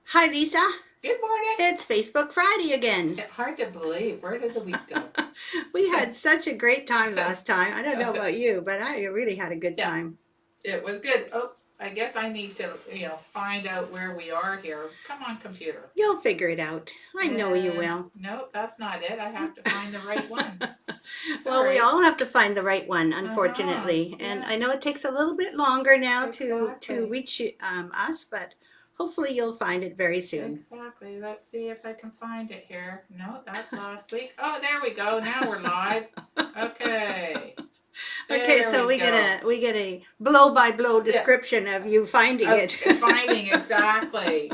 Hi, Lisa. Good morning. It's Facebook Friday again. Hard to believe. Where did the week go? We had such a great time last time. I don't know about you, but I really had a good Yeah, time. it was good. Oh, I guess I need to, find out where we are here. Come on, computer. You'll figure it out. I know you will. Nope, that's not it. I have to find the right one. Well, we Sorry. all have to find the right one, Uh-huh. unfortunately. And Yeah, I know it takes a little bit longer now to exactly. reach us, but hopefully you'll find it very soon. Exactly. Let's see if I can find it here. No, that's last week. Oh, there we go. Now we're live. Okay. Okay, There so we go. we get a blow by blow Yeah. description of you finding Of it. finding exactly.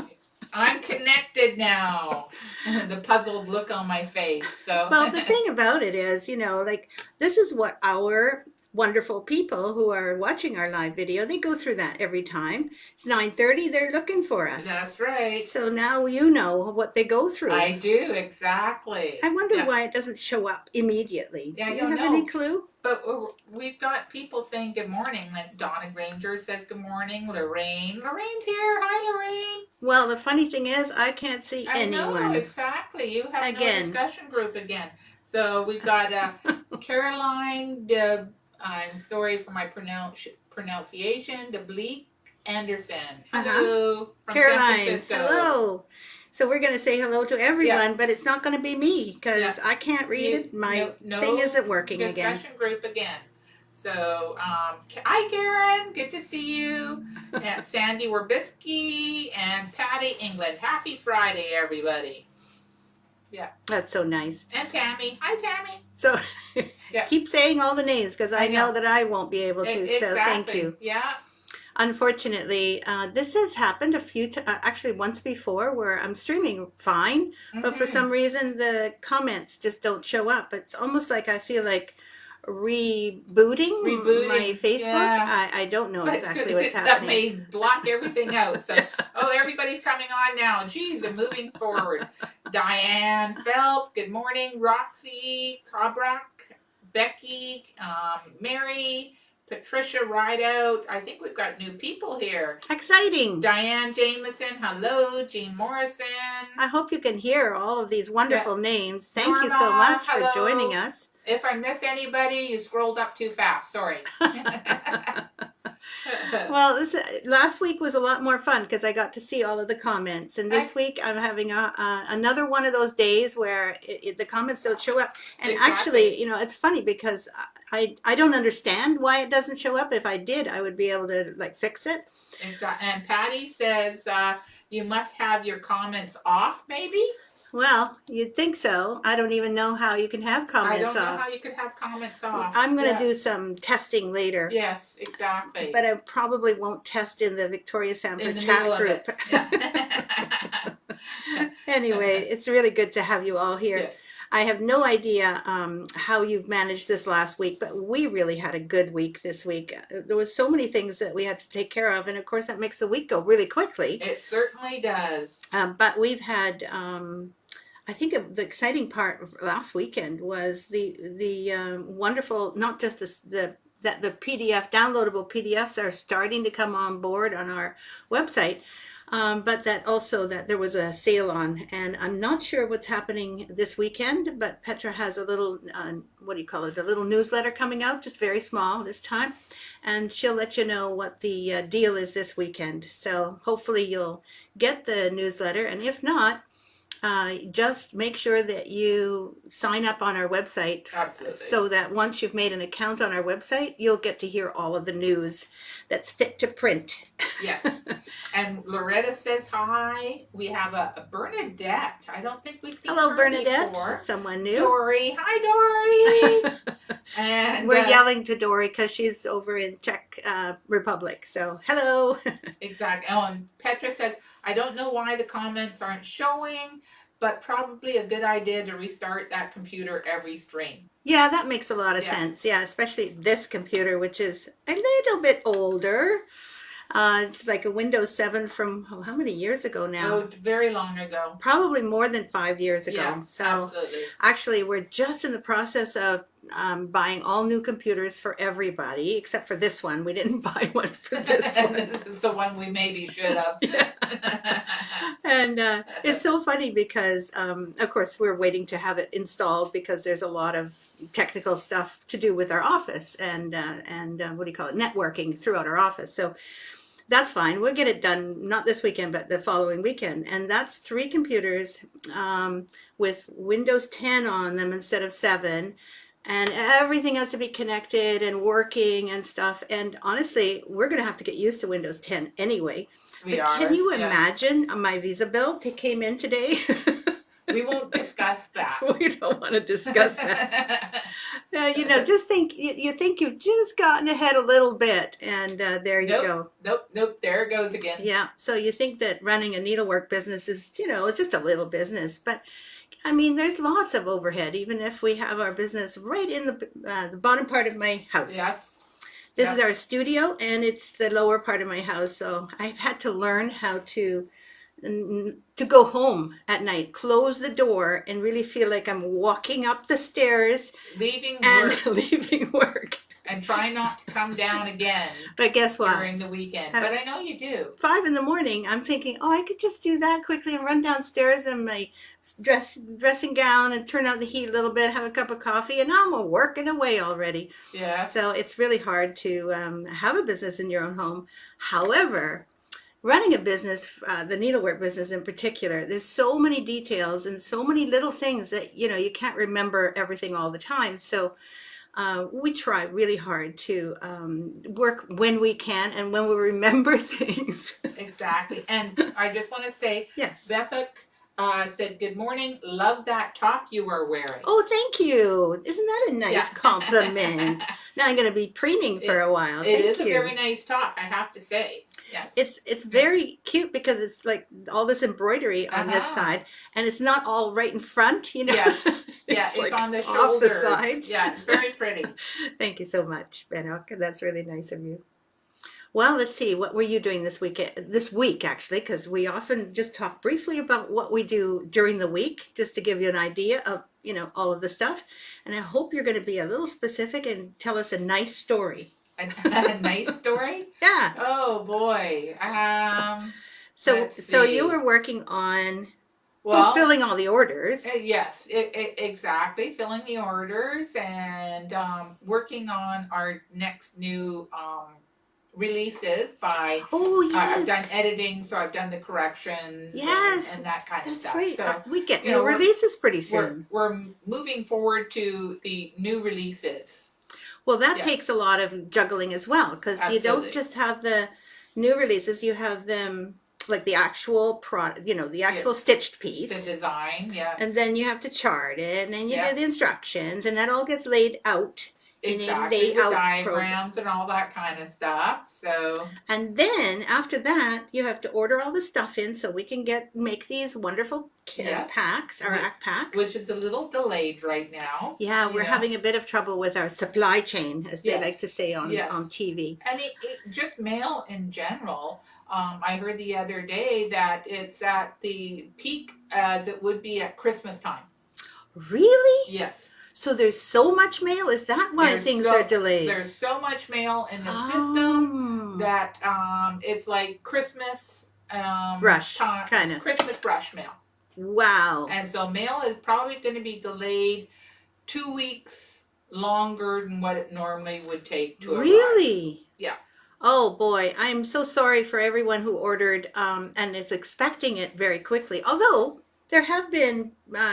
I'm connected now. The puzzled look on my face. So Well, the thing about it is, like this is what our wonderful people who are watching our live video, they go through that every time. It's 9:30, they're looking for us. that's right. So now you know what they go I through. do exactly. I wonder Yeah. why it doesn't show up immediately. Yeah, Do I you don't have any know. clue? But we've got people saying good morning. Like Donna Granger says good morning. Lorraine's here. Hi, Lorraine. Well, the funny thing is, I can't see I know anyone. exactly. You have no Again. discussion group again. So we've got Caroline. I'm sorry for my pronunciation. Bleak Anderson. Uh-huh. Hello from San Caroline, Francisco. hello. So we're going to say hello to Yeah, everyone, but it's not going to be me yeah. because I can't read You it. My no thing no isn't working again. discussion group again. So hi Karen, good to see you. And Sandy Werbisky and Patty England. Happy Friday, everybody. Yeah. That's so nice. And Tammy. Hi Tammy. So Yeah. keep saying all the names because I I know know. that I won't be able to. So thank Exactly. you. Yeah. Unfortunately, this has happened a few actually once before where I'm streaming fine, but for Mm-hmm. some reason the comments just don't show up. It's almost like I feel like rebooting my Rebooting. Facebook. Yeah. I don't know But exactly what's that happening. may block everything out. So, oh, everybody's coming on now. Geez, I'm moving forward. Diane Phelps, good morning. Roxy Kabrak, Becky, Mary, Patricia Rideout. I think we've got new people here. Exciting. Diane Jameson, hello. Jean Morrison. I hope you can hear all of these wonderful Yeah. names. Thank you so Norma, much for joining hello. us. If I missed anybody, you scrolled up too fast. Sorry. Well, this last week was a lot more fun because I got to see all of the comments, and this week I'm having another one of those days where the comments don't show up. And Exactly. actually, it's funny because I don't understand why it doesn't show up. If I did, I would be able to like fix it. Exactly. And Patty says you must have your comments off, maybe? Well, you'd think so. I don't even know how you can have I comments don't know how off. you could have comments off. I'm going to Yeah. do some testing later. Yes, exactly. But I probably won't test in the Victoria In Sanford the chat middle of group. it. Yeah. Anyway, it's really good to have you all here. Yes. I have no idea how you've managed this last week, but we really had a good week this week. There was so many things that we had to take care of, and of course that makes the week go really quickly. It certainly does. But we've had, I think the exciting part of last weekend was the wonderful, not just that the PDF downloadable PDFs are starting to come on board on our website, but that also that there was a sale on, and I'm not sure what's happening this weekend, but Petra has a little, what do you call it, a little newsletter coming out, just very small this time, and she'll let you know what the deal is this weekend. So hopefully you'll get the newsletter, and if not, just make sure that you sign up on our website. Absolutely. So that once you've made an account on our website, you'll get to hear all of the news that's fit to print. Yes. And Loretta says hi. We have a Bernadette. I don't think we've seen Hello, her Bernadette. before. Someone new. Dory. Hi, Dory. And we're yelling to Dory because she's over in Czech Republic. So hello. Exactly. Oh, and Petra says, I don't know why the comments aren't showing, but probably a good idea to restart that computer every stream. Yeah, that makes a lot of Yeah. sense. Yeah, especially this computer, which is a little bit older. It's like a Windows 7 from how many years ago now? Oh, very long ago. Probably more than 5 years ago. Yeah, So absolutely. actually, we're just in the process of buying all new computers for everybody, except for this one. We didn't buy one for this one. This is the one we maybe should have. And it's so funny because, of course, we're waiting to have it installed because there's a lot of technical stuff to do with our office and what do you call it, networking throughout our office. So that's fine. We'll get it done, not this weekend, but the following weekend. And that's 3 computers with Windows 10 on them instead of 7. And everything has to be connected and working and stuff. And honestly, we're going to have to get used to Windows 10 anyway. We But are. can you yeah. imagine my Visa bill came in today? We won't discuss that. We don't want to discuss that. You know, just think, you think you've just gotten ahead a little bit, and there you go. Nope. There it goes again. Yeah. So you think that running a needlework business is, you know, it's just a little business, but I mean, there's lots of overhead, even if we have our business right in the bottom part of my house. Yes. This is our studio, and it's the lower part of my house. So I've had to learn how to go home at night, close the door, and really feel like I'm walking up the stairs Leaving and work leaving work. and try not to come down again But guess what? during the weekend. But I know you do. 5 in the morning, I'm thinking, oh, I could just do that quickly and run downstairs in my dressing gown and turn out the heat a little bit, have a cup of coffee, and I'm working away already. Yeah. So it's really hard to have a business in your own home. However, running a business, the needlework business in particular, there's so many details and so many little things that, you know, you can't remember everything all the time. So we try really hard to work when we can and when we remember things. Exactly. And I just want to say, Yes. Bethek said, "Good morning. Love that top you are wearing." Oh, thank you. Isn't that a nice Yeah. compliment? Now I'm going to be preening for a while. It Thank is you. a very nice top, I have to say. Yes. It's very cute because it's like all this embroidery on this Uh-huh. side, and it's not all right in front, you know. Yeah. Yeah, it's like on the off shoulders. the sides. Yeah, it's very pretty. Thank you so much, Benok. That's really nice of you. Well, let's see. What were you doing this week, actually, because we often just talk briefly about what we do during the week, just to give you an idea of, you know, all of the stuff. And I hope you're going to be a little specific and tell us a nice story. A nice story? Yeah. Oh boy. So Let's you see. were working on Well, fulfilling all the orders. yes, exactly. Filling the orders and working on our next new releases by. Oh, I've done yes. editing, so I've done the corrections. Yes, and that kind of That's stuff. right. So We get you new know, we're- releases pretty soon. we're moving forward to the new releases. Well, that Yeah. takes a lot of juggling as well, because you don't Absolutely. just have the new releases, you have them like the actual product, you know, the actual stitched The piece. design, yes. And then you have to chart it, and then you Yeah. do the instructions, and that all gets laid out in a exactly, with layout diagrams program. and all that kind of stuff. So And then after that, you have to order all the stuff in so we can make these wonderful Yes. packs, our act packs. which is a little delayed right now. Yeah, you we're know. having a bit of trouble with our supply chain, as they Yes. like to say on Yes. TV. And it just mail in general. I heard the other day that it's at the peak as it would be at Christmas time. Really? Yes. So there's so much mail? Is that why There's things so- are delayed? There's so much mail in the system Oh. that it's like Christmas Rush, time, kinda. Christmas rush mail. Wow. And so mail is probably going to be delayed 2 weeks longer than what it normally would take to arrive. Really? Yeah. Oh boy, I'm so sorry for everyone who ordered and is expecting it very quickly. Although there have been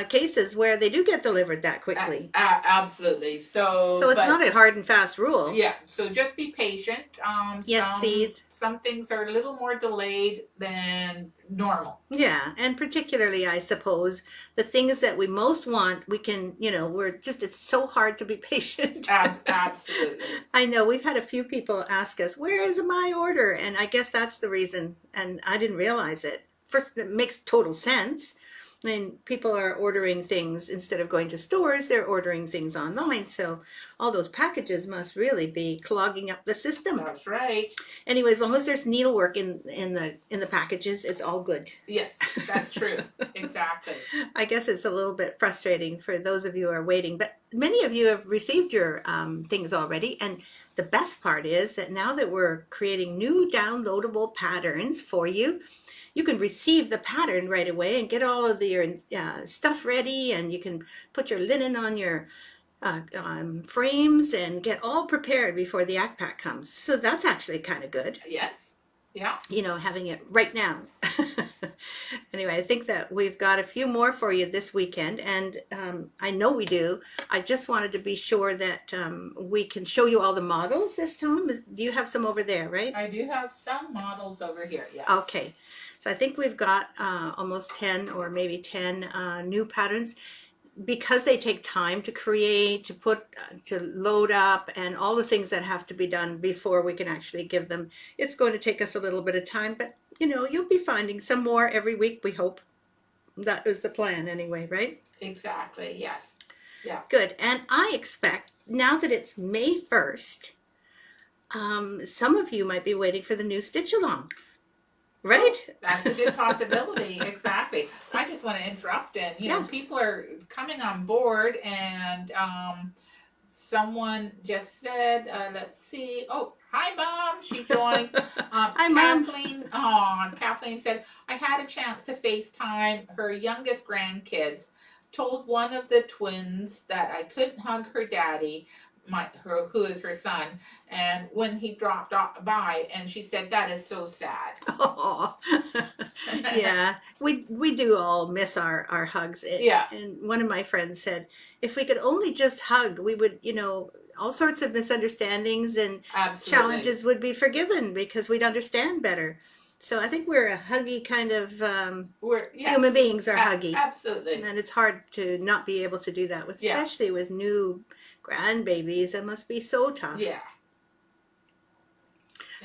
cases where they do get delivered that quickly. Absolutely. So So it's but- not a hard and fast rule. Yeah, so just be patient. Yes, please. Some things are a little more delayed than normal. Yeah, and particularly, I suppose, the things that we most want, we can, you know, it's so hard to be patient. Absolutely. I know we've had a few people ask us, where is my order? And I guess that's the reason. And I didn't realize it. First, it makes total sense. And people are ordering things instead of going to stores, they're ordering things online. So all those packages must really be clogging up the system. That's right. Anyway, as long as there's needlework in the packages, it's all good. Yes, that's true. Exactly. I guess it's a little bit frustrating for those of you who are waiting, but many of you have received your things already. And the best part is that now that we're creating new downloadable patterns for you, you can receive the pattern right away and get all of your stuff ready, and you can put your linen on your frames and get all prepared before the act pack comes. So that's actually kind of good. Yes. Yeah. Having it right now. Anyway, I think that we've got a few more for you this weekend, and I know we do. I just wanted to be sure that we can show you all the models this time. Do you have some over there, right? I do have some models over here. Yes. Okay. So I think we've got almost 10 or maybe 10 new patterns. Because they take time to create, to put, to load up, and all the things that have to be done before we can actually give them, it's going to take us a little bit of time, but you'll be finding some more every week, we hope. That is the plan anyway, right? Exactly. Yes. Yeah. Good. And I expect now that it's May 1st, some of you might be waiting for the new stitch along. Right? That's a good possibility. Exactly. I just want to interrupt, and people are coming on board, and someone just said, let's see. Oh, hi, Mom. She joined. Hi, Mom. Kathleen. Kathleen said, I had a chance to FaceTime her youngest grandkids. Told one of the twins that I couldn't hug her daddy, who is her son, and when he dropped by, and she said, that is so sad. Oh, yeah, we do all miss our hugs. And one of my friends said, if we could only just hug, we would, all sorts of misunderstandings and challenges would be forgiven because we'd understand better. So I think we're a huggy kind of human beings are huggy. Absolutely. And it's hard to not be able to do that, especially with new grandbabies. It must be so tough. Yeah.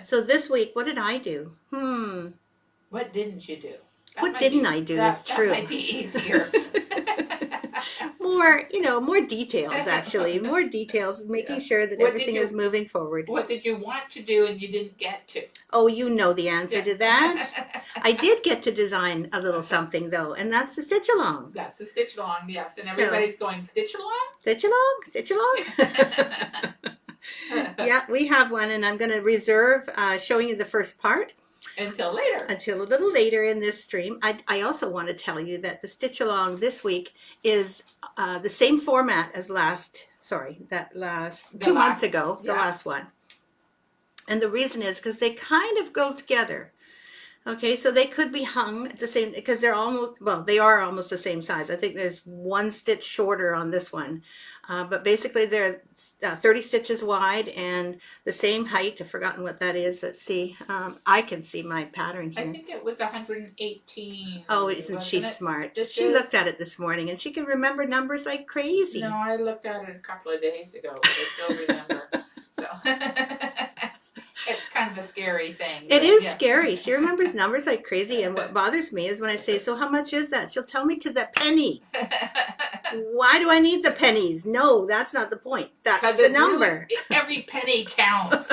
So this week, what did I do? What didn't you do? What didn't I do is true. That might be easier. More details, actually. More details, making sure that everything is moving forward. What did you want to do and you didn't get to? Oh, you know the answer to that. I did get to design a little something, though, and that's the stitch along. That's the stitch along, yes. And everybody's going, stitch along? Stitch along? Stitch along? Yeah, we have one, and I'm going to reserve showing you the first part. Until later. Until a little later in this stream. I also want to tell you that the stitch along this week is the same format as 2 months ago, the last one. And the reason is because they kind of go together. Okay, so they could be hung at the same, because they are almost the same size. I think there's 1 stitch shorter on this one. But basically they're 30 stitches wide and the same height. I've forgotten what that is. Let's see. I can see my pattern here. I think it was 118. Oh, isn't she smart? She looked at it this morning and she can remember numbers like crazy. No, I looked at it a couple of days ago, but I still remember. It's kind of a scary thing. It is scary. She remembers numbers like crazy. And what bothers me is when I say, so how much is that? She'll tell me to the penny. Why do I need the pennies? No, that's not the point. That's the number. Really, every penny counts.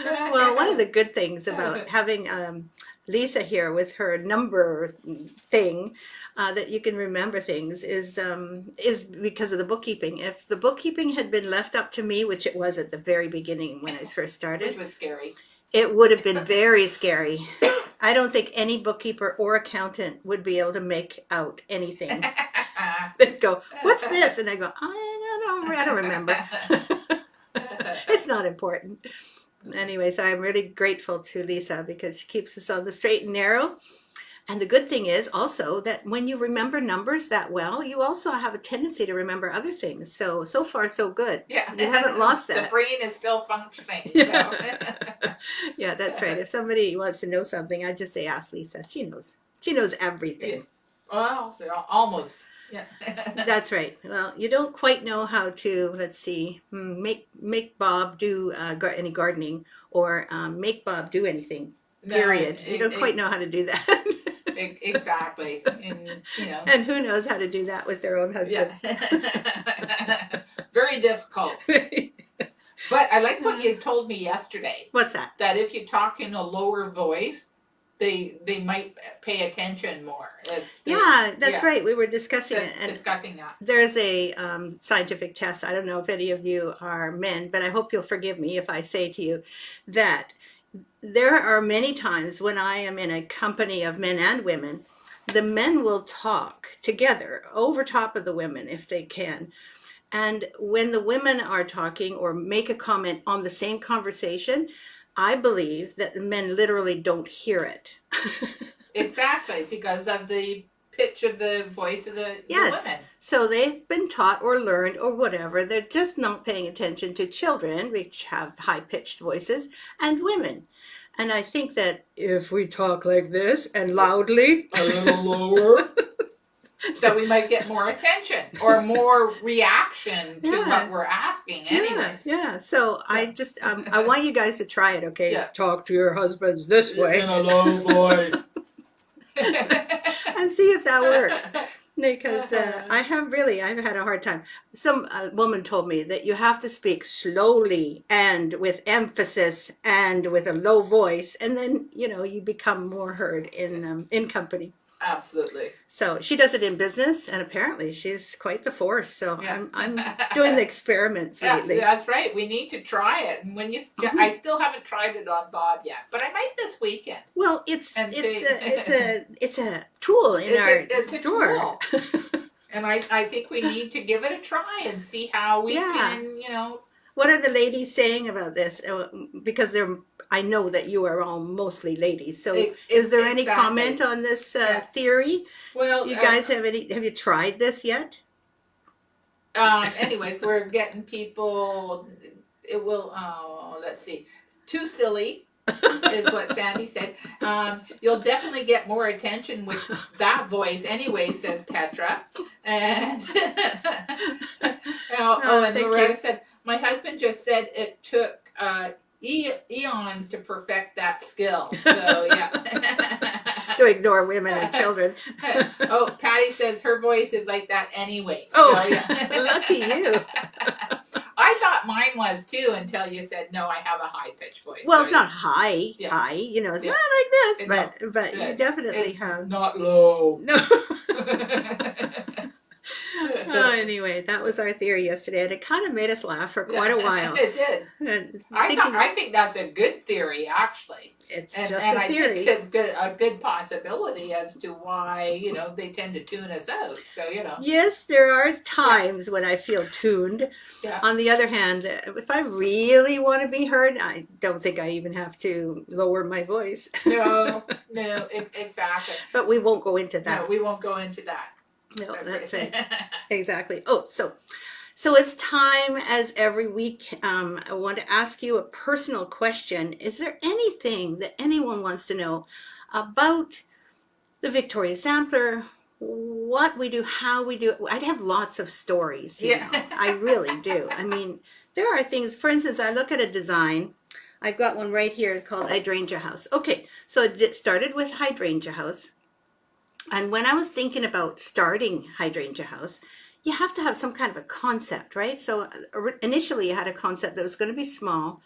Well, one of the good things about having Lisa here with her number thing, that you can remember things, is because of the bookkeeping. If the bookkeeping had been left up to me, which it was at the very beginning when I first started, which was scary, it would have been very scary. I don't think any bookkeeper or accountant would be able to make out anything. They'd go, what's this? And I go, I don't remember. It's not important. Anyway, so I'm really grateful to Lisa because she keeps us on the straight and narrow. And the good thing is also that when you remember numbers that well, you also have a tendency to remember other things. So far, so good. Yeah. You haven't lost that. The brain is still functioning. Yeah. So. Yeah, that's right. If somebody wants to know something, I just say, ask Lisa. She knows. She knows everything. Well, almost. Yeah. That's right. Well, you don't quite know how to, let's see, make Bob do any gardening or make Bob do anything, period. You don't quite know how to do that. Exactly. And, And who knows how to do that with their own yeah. husbands. Very difficult. But I like what you told me yesterday. What's that? That if you talk in a lower voice, they might pay attention more. That's right. We were discussing it. And discussing that. there's a scientific test. I don't know if any of you are men, but I hope you'll forgive me if I say to you that there are many times when I am in a company of men and women, the men will talk together over top of the women if they can. And when the women are talking or make a comment on the same conversation, I believe that the men literally don't hear it. Exactly, because of the pitch of the voice of the women. So they've been taught or learned or whatever. They're just not paying attention to children, which have high pitched voices, and women. And I think that if we talk like this and loudly, a little lower, that we might get more attention or more reaction to what we're asking anyway. So I just, I want you guys to try it, okay? Yeah. Talk to your husbands this way. In a low voice. And see if that works. Because I've had a hard time. Some woman told me that you have to speak slowly and with emphasis and with a low voice, and then you become more heard in company. Absolutely. So she does it in business, and apparently she's quite the force. So I'm doing the experiments lately. That's right. We need to try it. And when I still haven't tried it on Bob yet, but I might this weekend. Well, it's a tool in our drawer. Tool. And I think we need to give it a try and see how we can, What are the ladies saying about this? Because I know that you are all mostly ladies. So is there any comment on this theory? Well, you guys have you tried this yet? Anyways, we're getting people, it will, let's see, too silly. Is what Sandy said. You'll definitely get more attention with that voice anyway, says Petra. And and Loretta said, my husband just said it took eons to perfect that skill. So yeah. To ignore women and children. Patty says her voice is like that anyway. So, lucky you. I thought mine was too until you said no. I have a high pitched voice. Well, it's not high. It's not like this, but you definitely have not low. No. Anyway, that was our theory yesterday, and it kind of made us laugh for quite a while. It did. I think that's a good theory, actually. It's just a theory. I think it's a good possibility as to why they tend to tune us out. So Yes, there are times when I feel tuned. Yeah. On the other hand, if I really want to be heard, I don't think I even have to lower my voice. No, exactly. But we won't go into that. No, we won't go into that. No, that's right. Exactly. So it's time, as every week, I want to ask you a personal question. Is there anything that anyone wants to know about the Victoria Sampler, what we do, how we do it? I have lots of stories. You know. I really do. I mean, there are things, for instance, I look at a design. I've got one right here called Hydrangea House. Okay, so it started with Hydrangea House. And when I was thinking about starting Hydrangea House, you have to have some kind of a concept, right? So initially you had a concept that was going to be small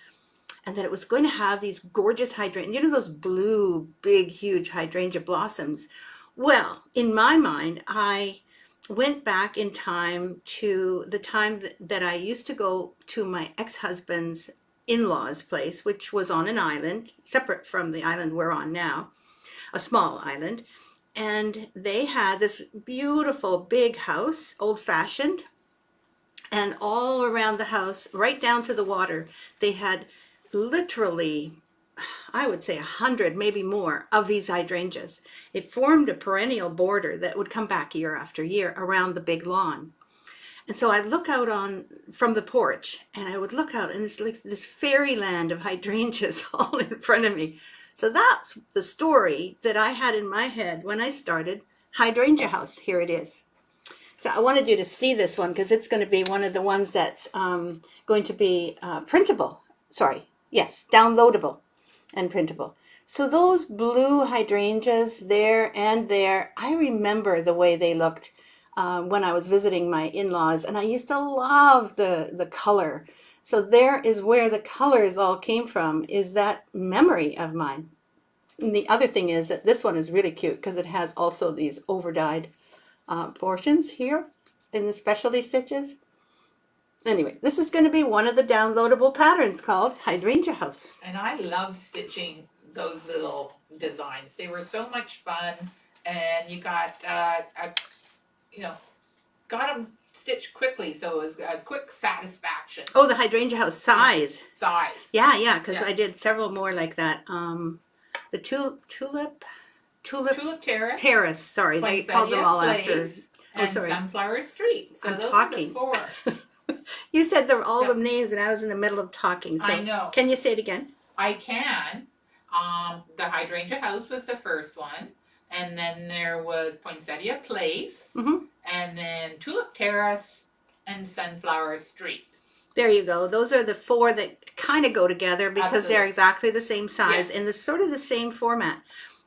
and that it was going to have these gorgeous hydrangea, those blue, big, huge hydrangea blossoms. Well, in my mind, I went back in time to the time that I used to go to my ex-husband's in-laws' place, which was on an island, separate from the island we're on now, a small island. And they had this beautiful big house, old-fashioned, and all around the house, right down to the water, they had literally, I would say 100, maybe more, of these hydrangeas. It formed a perennial border that would come back year after year around the big lawn. And so I'd look out from the porch, and I would look out, and it's like this fairyland of hydrangeas all in front of me. So that's the story that I had in my head when I started Hydrangea House. Here it is. So I wanted you to see this one because it's going to be one of the ones that's going to be printable. Sorry, yes, downloadable. and printable. So those blue hydrangeas there and there, I remember the way they looked when I was visiting my in-laws, and I used to love the color. So there is where the colors all came from, is that memory of mine. And the other thing is that this one is really cute because it has also these over-dyed portions here in the specialty stitches. Anyway, this is going to be one of the downloadable patterns called Hydrangea House. And I loved stitching those little designs. They were so much fun, and you got got them stitched quickly, so it was a quick satisfaction. Oh, the Hydrangea House size. Size. Yeah, because Yeah. I did several more like that. The tulip Terrace. Sorry, they called them all after. And sorry. Sunflower Street. So I'm those talking. are the 4. You said they're all the names, and I was in the middle of talking. So I know. Can you say it again? I can. The Hydrangea House was the first one, and then there was Poinsettia Place, and then Tulip Terrace, and Sunflower Street. There you go. Those are the 4 that kind of go together because they're exactly the same size and the sort of the same format.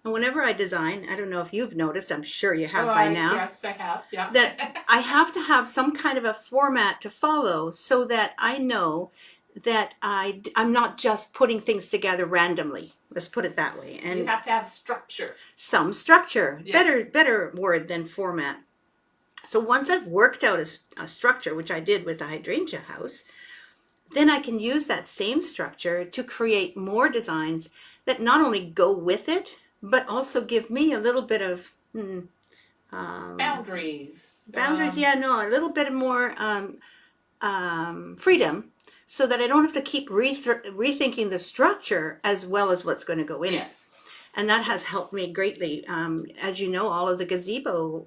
And whenever I design, I don't know if you've noticed, I'm sure you have by now. Yes, I have, yeah. That I have to have some kind of a format to follow so that I know that I'm not just putting things together randomly. Let's put it that way. And you have to have structure. Some structure. Yeah. Better word than format. So once I've worked out a structure, which I did with the Hydrangea House, then I can use that same structure to create more designs that not only go with it, but also give me a little bit of boundaries. A little bit more freedom, so that I don't have to keep rethinking the structure as well as what's going to go in it. And that has helped me greatly. As you know, all of the gazebo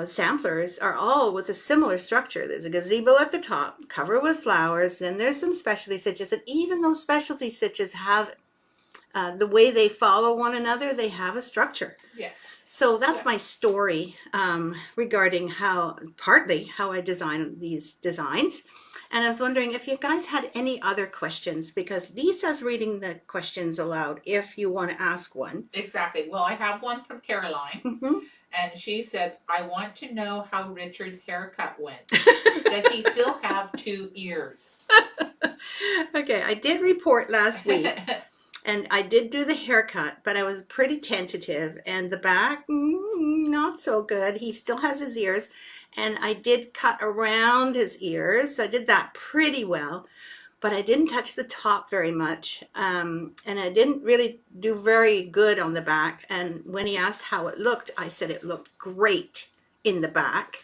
samplers are all with a similar structure. There's a gazebo at the top, covered with flowers. Then there's some specialty stitches, and even those specialty stitches have the way they follow one another. They have a structure. Yes. So that's my story regarding partly how I design these designs. And I was wondering if you guys had any other questions, because Lisa's reading the questions aloud if you want to ask one. Exactly. Well, I have one from Caroline. And she says, I want to know how Richard's haircut went. Does he still have 2 ears? Okay, I did report last week. And I did do the haircut, but I was pretty tentative. And the back, not so good. He still has his ears. And I did cut around his ears. I did that pretty well. But I didn't touch the top very much. And I didn't really do very good on the back. And when he asked how it looked, I said it looked great in the back.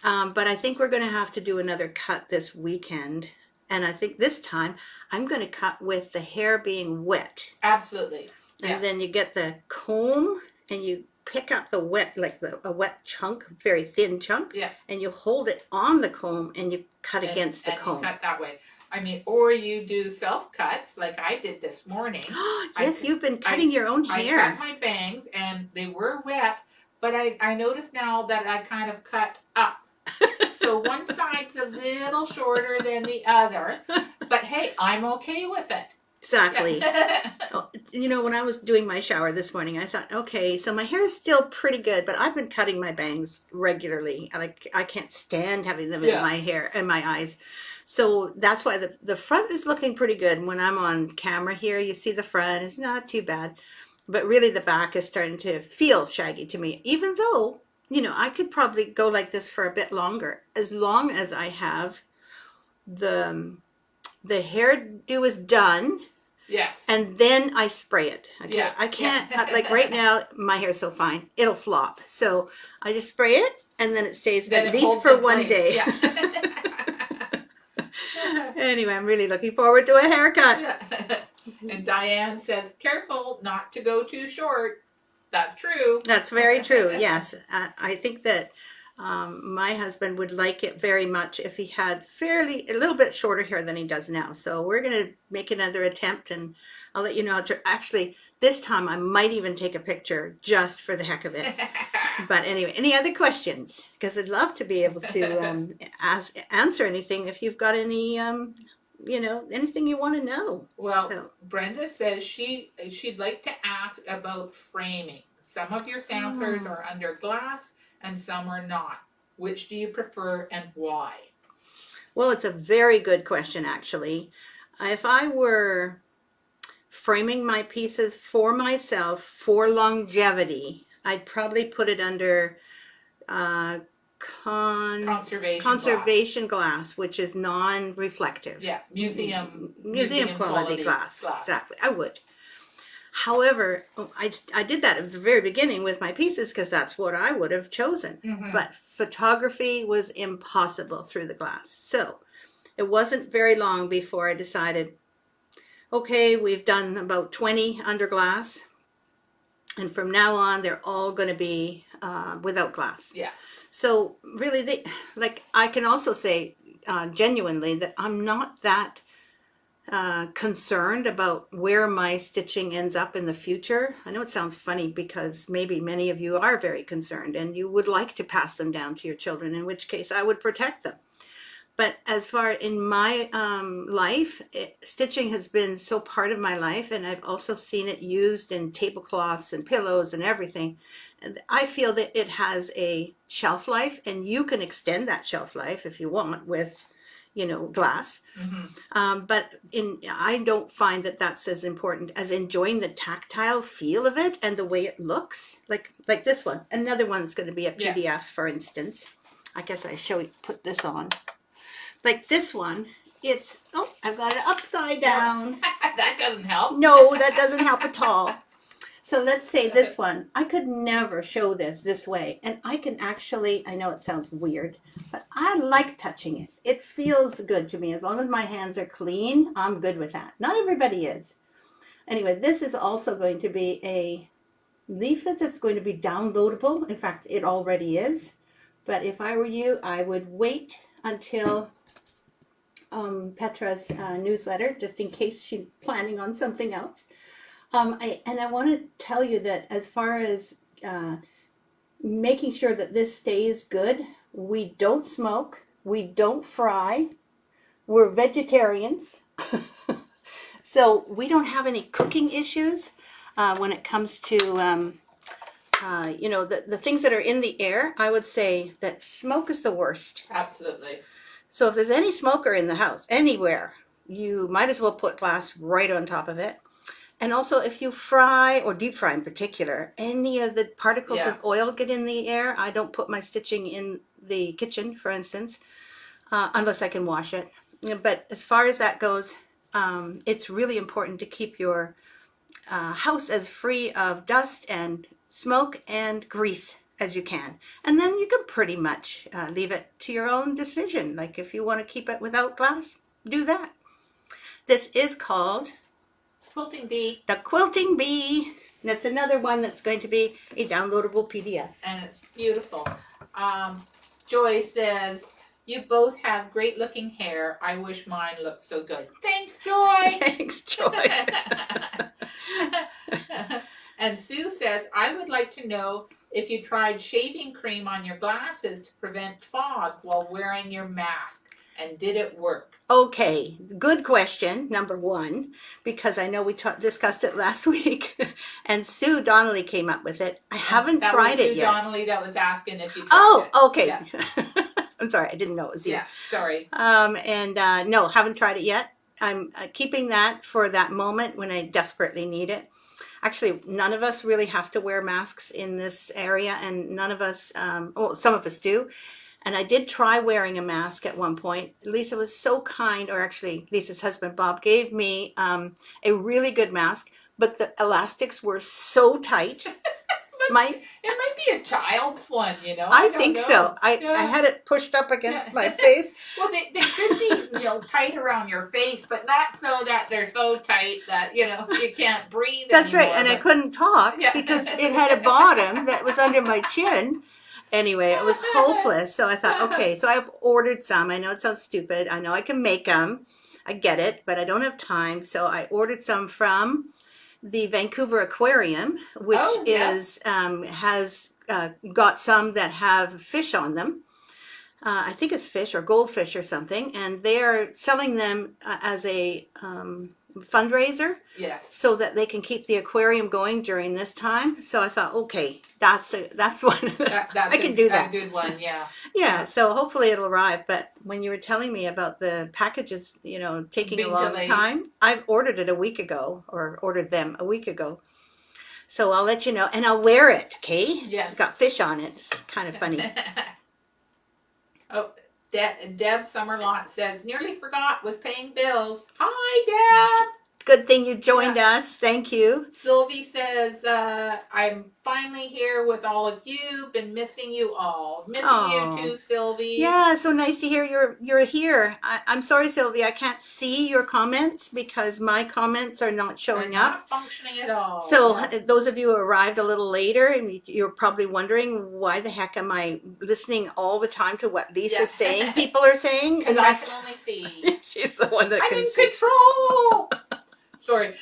But I think we're going to have to do another cut this weekend. And I think this time I'm going to cut with the hair being wet. Absolutely. And yes. Then you get the comb and you pick up the wet, like a wet chunk, very thin chunk. Yeah. And you hold it on the comb and you cut against the comb. You cut that way. I mean, or you do self-cuts like I did this morning. Yes, you've been cutting your own hair. I cut my bangs and they were wet, but I noticed now that I kind of cut up. So one side's a little shorter than the other, but hey, I'm okay with it. Exactly. You know, when I was doing my shower this morning, I thought, okay, so my hair is still pretty good, but I've been cutting my bangs regularly. I can't stand having them in my hair and my eyes. So that's why the front is looking pretty good. When I'm on camera here, you see the front, it's not too bad. But really the back is starting to feel shaggy to me, even though, you know, I could probably go like this for a bit longer, as long as I have the hairdo is done. Yes. And then I spray it. Okay. Yeah. I can't, like right now, my hair's so fine, it'll flop. So I just spray it and then it stays at least for one day. Yeah. Anyway, I'm really looking forward to a haircut. Yeah. And Diane says, careful not to go too short. That's true. That's very true. Yes. I think that my husband would like it very much if he had a little bit shorter hair than he does now. So we're going to make another attempt, and I'll let you know. Actually, this time I might even take a picture just for the heck of it. But anyway, any other questions? Because I'd love to be able to answer anything if you've got any anything you want to know. Well, So, Brenda says she'd like to ask about framing. Some of your samplers oh, are under glass and some are not. Which do you prefer and why? well, it's a very good question, actually. If I were framing my pieces for myself for longevity, I'd probably put it under uh, Conservation glass. conservation glass, which is non-reflective. Yeah, Museum quality quality glass. glass. Exactly. I would. However, I did that at the very beginning with my pieces because that's what I would have chosen. Mm-hmm. But photography was impossible through the glass. So it wasn't very long before I decided, okay, we've done about 20 under glass. And from now on, they're all going to be without glass. Yeah. So really, I can also say genuinely that I'm not that concerned about where my stitching ends up in the future. I know it sounds funny because maybe many of you are very concerned and you would like to pass them down to your children, in which case I would protect them. But as far in my life, stitching has been so part of my life, and I've also seen it used in tablecloths and pillows and everything. And I feel that it has a shelf life, and you can extend that shelf life if you want with, glass. But I don't find that that's as important as enjoying the tactile feel of it and the way it looks. Like this one. Another one's going to be a PDF, for instance. I guess I put this on. Like this one, I've got it upside down. That doesn't help. No, that doesn't help at all. So let's say this one. I could never show this way. And I can actually, I know it sounds weird, but I like touching it. It feels good to me. As long as my hands are clean, I'm good with that. Not everybody is. Anyway, this is also going to be a leaflet that's going to be downloadable. In fact, it already is. But if I were you, I would wait until Petra's newsletter, just in case she's planning on something else. I want to tell you that as far as making sure that this stays good, we don't smoke, we don't fry, we're vegetarians, so we don't have any cooking issues when it comes to the things that are in the air. I would say that smoke is the worst. Absolutely. So if there's any smoker in the house, anywhere, you might as well put glass right on top of it. And also if you fry, or deep fry in particular, any of the particles of oil get in the air. I don't put my stitching in the kitchen, for instance, unless I can wash it. But as far as that goes, it's really important to keep your house as free of dust and smoke and grease as you can. And then you can pretty much leave it to your own decision. Like if you want to keep it without glass, do that. This is called Quilting Bee. The Quilting Bee. That's another one that's going to be a downloadable PDF. And it's beautiful. Joy says, you both have great looking hair. I wish mine looked so good. Thanks, Joy. Thanks, Joy. And Sue says, I would like to know if you tried shaving cream on your glasses to prevent fog while wearing your mask. And did it work? Okay, good question, number one, because I know we discussed it last week, and Sue Donnelly came up with it. I haven't tried it yet. Sue Donnelly that was asking if you tried it. Okay. Yeah. I'm sorry, I didn't know it was you. Yeah, sorry. No, haven't tried it yet. I'm keeping that for that moment when I desperately need it. Actually, none of us really have to wear masks in this area, and none of us, some of us do. And I did try wearing a mask at one point. Lisa was so kind, or actually Lisa's husband, Bob, gave me a really good mask, but the elastics were so tight. It might be a child's one, I think so. I had it pushed up against my face. Well, they should be, tight around your face, but not so that they're so tight that, you can't breathe That's anymore, right. And I couldn't talk because it had a bottom that was under my chin. Anyway, it was hopeless. So I thought, okay, so I've ordered some. I know it sounds stupid. I know I can make them. I get it, but I don't have time. So I ordered some from the Vancouver Aquarium, which has got some that have fish on them. I think it's fish or goldfish or something, and they are selling them as a fundraiser Yes. so that they can keep the aquarium going during this time. So I thought, okay, that's one. That's I can do a that. good one. Yeah. Yeah, so hopefully it'll arrive. But when you were telling me about the packages, taking a Being long delayed. time, I've ordered it a week ago or ordered them a week ago. So I'll let you know, and I'll wear it. Okay, it's Yes. got fish on it. It's kind of funny. Oh, Deb Summerlot says, nearly forgot, was paying bills. Hi, Deb. Good thing you joined Yeah. us. Thank you. Sylvie says, I'm finally here with all of you. Been missing you all. Missing you Oh, too, Sylvie. yeah. So nice to hear you're here. I'm sorry, Sylvia. I can't see your comments because my comments are not Are showing up. not functioning at all. So Yes. those of you who arrived a little later, and you're probably wondering why the heck am I listening all the time to what Lisa's Yeah. saying? People are saying, Because and I that's can only see. she's the one that I'm can in see. control. Sorry.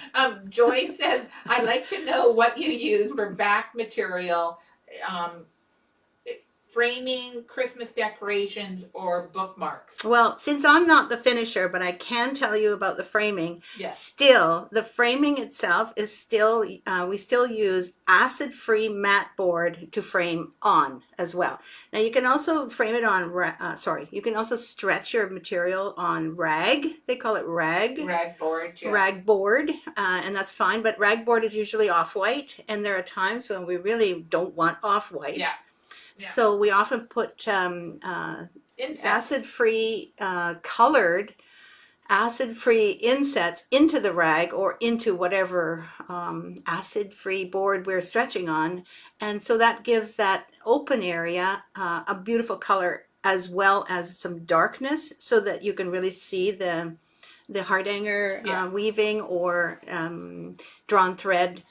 Joy says, I'd like to know what you use for back material, um, framing, Christmas decorations, or bookmarks. Well, since I'm not the finisher, but I can tell you about the framing. Yes. Still, the framing itself is still, we still use acid-free matte board to frame on as well. Now you can also frame it on, you can also stretch your material on rag. They call it rag. Rag board, yes. Rag board, and that's fine. But rag board is usually off-white, and there are times when we really don't want off-white. Yeah. Yeah. So we often put acid-free colored acid-free insets into the rag or into whatever acid-free board we're stretching on, and so that gives that open area a beautiful color as well as some darkness, so that you can really see the heart hanger weaving or drawn thread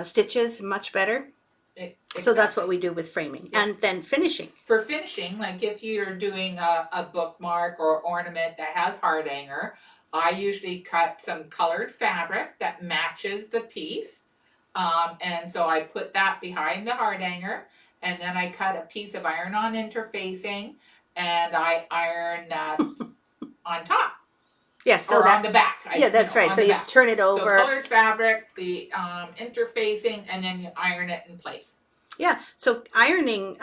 stitches much better. Exactly. So that's what we do with framing. Yeah. And then finishing. For finishing, like if you're doing a bookmark or ornament that has heart hanger, I usually cut some colored fabric that matches the piece. And so I put that behind the heart hanger, and then I cut a piece of iron-on interfacing, and I iron that on top. Yes, or on the back. That's right. So you turn it over. So colored fabric, the interfacing, and then you iron it in place. Yeah, so ironing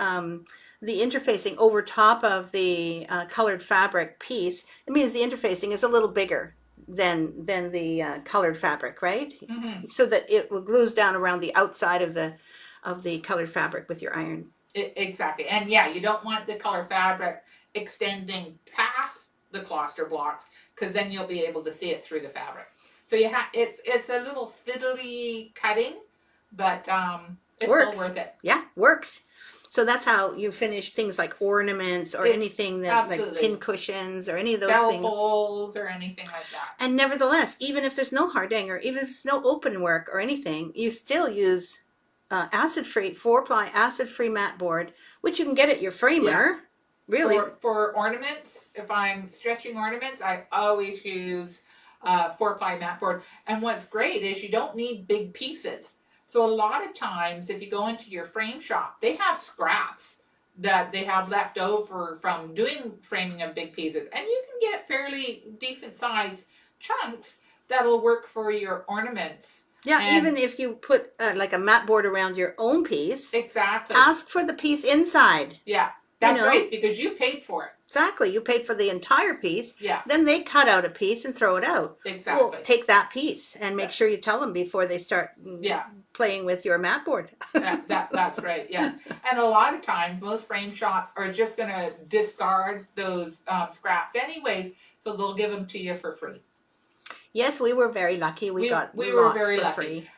the interfacing over top of the colored fabric piece, it means the interfacing is a little bigger than the colored fabric, right? Mm-hmm. So that it glues down around the outside of the colored fabric with your iron. Exactly, and yeah, you don't want the colored fabric extending past the cluster blocks, because then you'll be able to see it through the fabric. So it's a little fiddly cutting, but it's works. Still worth it. Yeah, works. So that's how you finish things like ornaments or anything that like pin cushions or any of those things. Bowls or anything like that. And nevertheless, even if there's no heart hanger, even if there's no open work or anything, you still use acid-free 4-ply acid-free matte board, which you can get at your framer. Yeah. Really, for ornaments, if I'm stretching ornaments, I always use 4-ply matte board. And what's great is you don't need big pieces. So a lot of times, if you go into your frame shop, they have scraps that they have left over from doing framing of big pieces, and you can get fairly decent sized chunks that'll work for your ornaments. Yeah, and even if you put like a matte board around your own piece, exactly. Ask for the piece inside. Yeah. That's right, because you paid for it. Exactly. You paid for the entire piece. Yeah. Then they cut out a piece and throw it out. Exactly. Well, take that piece and make sure you tell them before they start playing with your mat board. That's right, yes. And a lot of times, most frame shops are just going to discard those scraps anyways, so they'll give them to you for free. Yes, we were very lucky. We got we lots were very for lucky. Free.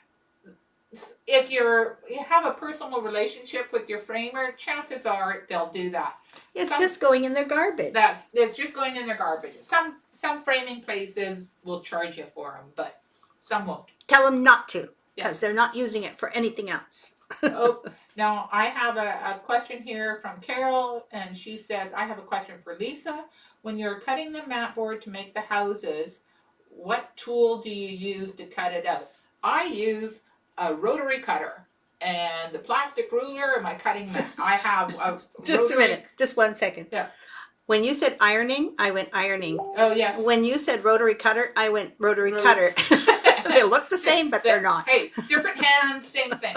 If you have a personal relationship with your framer, chances are they'll do that. It's just going in their garbage. It's just going in their garbage. Some framing places will charge you for them, but some won't. Tell them not to, because they're not using it for anything else. Now I have a question here from Carol, and she says, I have a question for Lisa. When you're cutting the mat board to make the houses, what tool do you use to cut it out? I use a rotary cutter and the plastic ruler and my cutting mat. I have a just a minute, just 1 second. Yeah. When you said ironing, I went ironing. Oh, yes. When you said rotary cutter, I went rotary Rotary. cutter. They look the same, but they're not. Hey, different hands, same thing.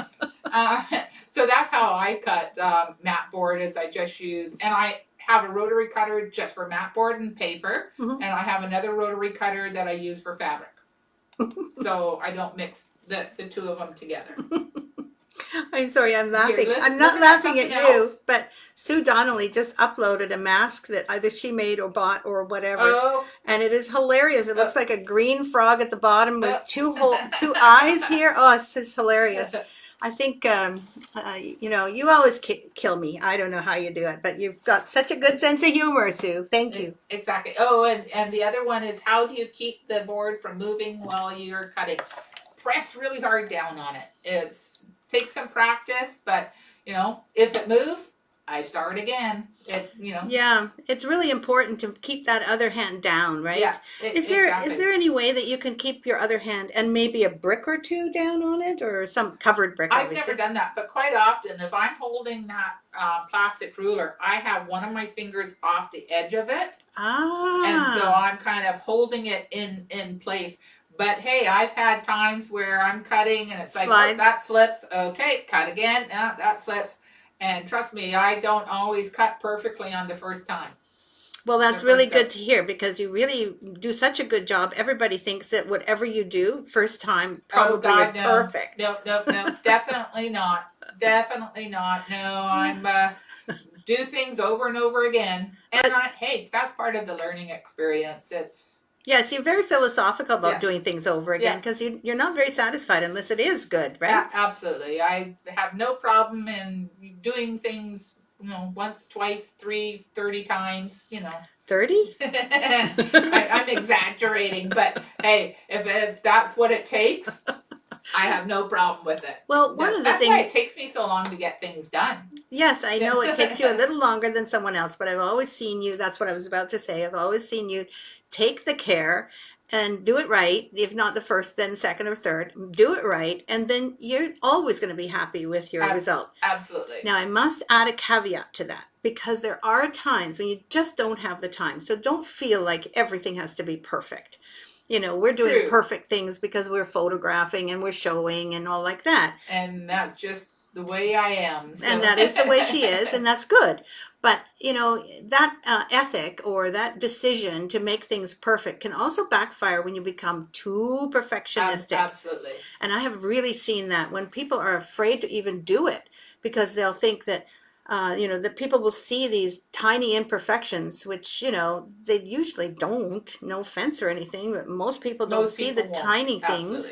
So that's how I cut mat board, is I just use, and I have a rotary cutter just for mat board and paper, Mhm. and I have another rotary cutter that I use for fabric. So I don't mix the two of them together. I'm sorry, I'm laughing. You're I'm not looking at laughing at something you, else? but Sue Donnelly just uploaded a mask that either she made or bought or whatever. Oh, And it is hilarious. It looks like a green frog at the bottom with oh. two eyes here. Oh, it's just hilarious. I think, you know, you always kill me. I don't know how you do it, but you've got such a good sense of humor, Sue. Thank you. Exactly. Oh, and the other one is, how do you keep the board from moving while you're cutting? Press really hard down on it. It takes some practice, but you know, if it moves, I start again. Yeah, it's really important to keep that other hand down, right? Yeah. Is there any way that you can keep your other hand and maybe a brick or two down on it, or some covered brick? I've Obviously, never done that, but quite often, if I'm holding that plastic ruler, I have one of my fingers off the edge of it, and so I'm kind of holding it in place. But hey, I've had times where I'm cutting and it's like, oh, that slips. Okay, cut again. No, that slips. And trust me, I don't always cut perfectly on the first time. Well, that's really good to hear, because you really do such a good job. Everybody thinks that whatever you do first time probably is perfect. No, definitely not. Definitely not. No, I'm do things over and over again. And hey, that's part of the learning experience. Yes, you're very philosophical about doing things over again, because you're not very satisfied unless it is good, right? Yeah, absolutely. I have no problem in doing things, you know, once, twice, 30 times, you know. 30? I'm exaggerating, but hey, if that's what it takes, I have no problem with it. Well, one of the that's things, why it takes me so long to get things done. Yes, I know it takes you a little longer than someone else, but I've always seen you, that's what I was about to say, I've always seen you take the care and do it right. If not the first, then second or third, do it right, and then you're always going to be happy with your result. Absolutely. Now, I must add a caveat to that, because there are times when you just don't have the time. So don't feel like everything has to be perfect. You know, we're doing perfect things because we're photographing and we're showing and all like that. And that's just the way I am. So. And that is the way she is, and that's good. But, you know, that ethic or that decision to make things perfect can also backfire when you become too perfectionistic. Absolutely. And I have really seen that when people are afraid to even do it, because they'll think that, you know, that people will see these tiny imperfections, which, you know, they usually don't. No offense or anything, but most people don't see the tiny things.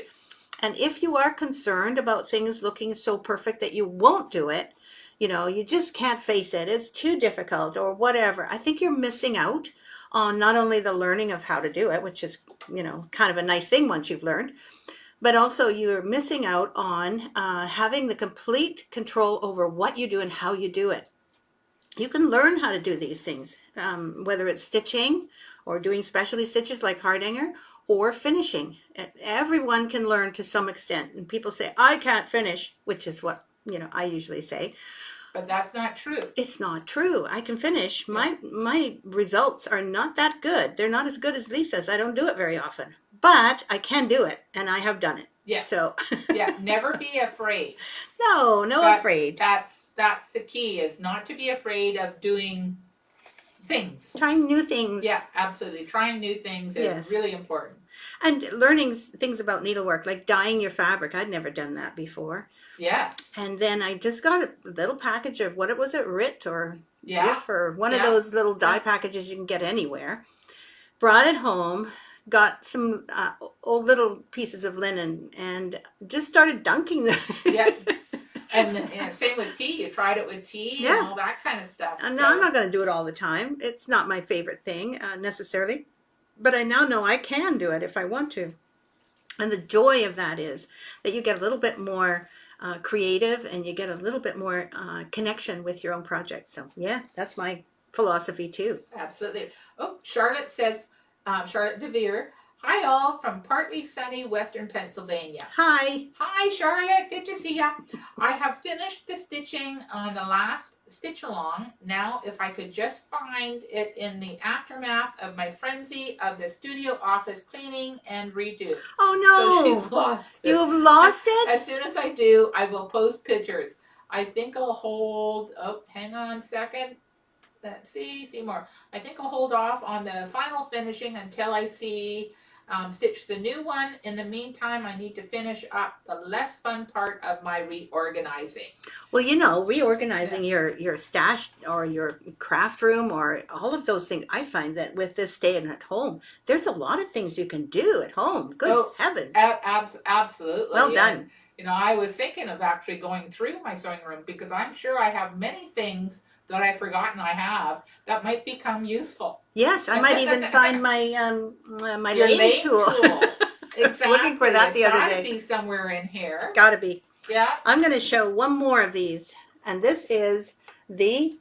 And if you are concerned about things looking so perfect that you won't do it, you know, you just can't face it, it's too difficult or whatever, I think you're missing out on not only the learning of how to do it, which is, you know, kind of a nice thing once you've learned, but also you're missing out on having the complete control over what you do and how you do it. You can learn how to do these things, whether it's stitching or doing specialty stitches like Hardanger, or finishing. Everyone can learn to some extent. And people say, I can't finish, which is what, you know, I usually say. But that's not true. It's not true. I can finish. My results are not that good. They're not as good as Lisa's. I don't do it very often. But I can do it, and I have done it. Yes. So never be afraid. No afraid. That's the key, is not to be afraid of doing things. Trying new things. Yeah, absolutely. Trying new things is really important. And learning things about needlework, like dyeing your fabric. I'd never done that before. Yes. And then I just got a little package of, what was it, Rit or Jif, or one of those little dye packages you can get anywhere. Brought it home, got some old little pieces of linen, and just started dunking them. And same with tea. You tried it with tea and all that kind of stuff. No, I'm not going to do it all the time. It's not my favorite thing necessarily. But I now know I can do it if I want to. And the joy of that is that you get a little bit more creative, and you get a little bit more connection with your own project. So, yeah, that's my philosophy too. Absolutely. Oh, Charlotte says, Charlotte DeVere, hi all from partly sunny Western Pennsylvania. Hi. Hi, Charlotte. Good to see ya. I have finished the stitching on the last stitch along. Now, if I could just find it in the aftermath of my frenzy of the studio office cleaning and redo. Oh So she's no, lost it. you've lost it? As soon as I do, I will post pictures. I think I'll hold, oh, hang on a second. Let's see more. I think I'll hold off on the final finishing until I see stitch the new one. In the meantime, I need to finish up the less fun part of my reorganizing. Well, you know, reorganizing your stash or your craft room or all of those things. I find that with this staying at home, there's a lot of things you can do at home. Good heavens. Absolutely. Well done. And, you know, I was thinking of actually going through my sewing room because I'm sure I have many things that I've forgotten I have that might become useful. Yes, I might even find my my Your laying tool. Exactly. Looking for that the other day. It's gotta be somewhere in here. Gotta be. Yeah. I'm going to show one more of these, and this is the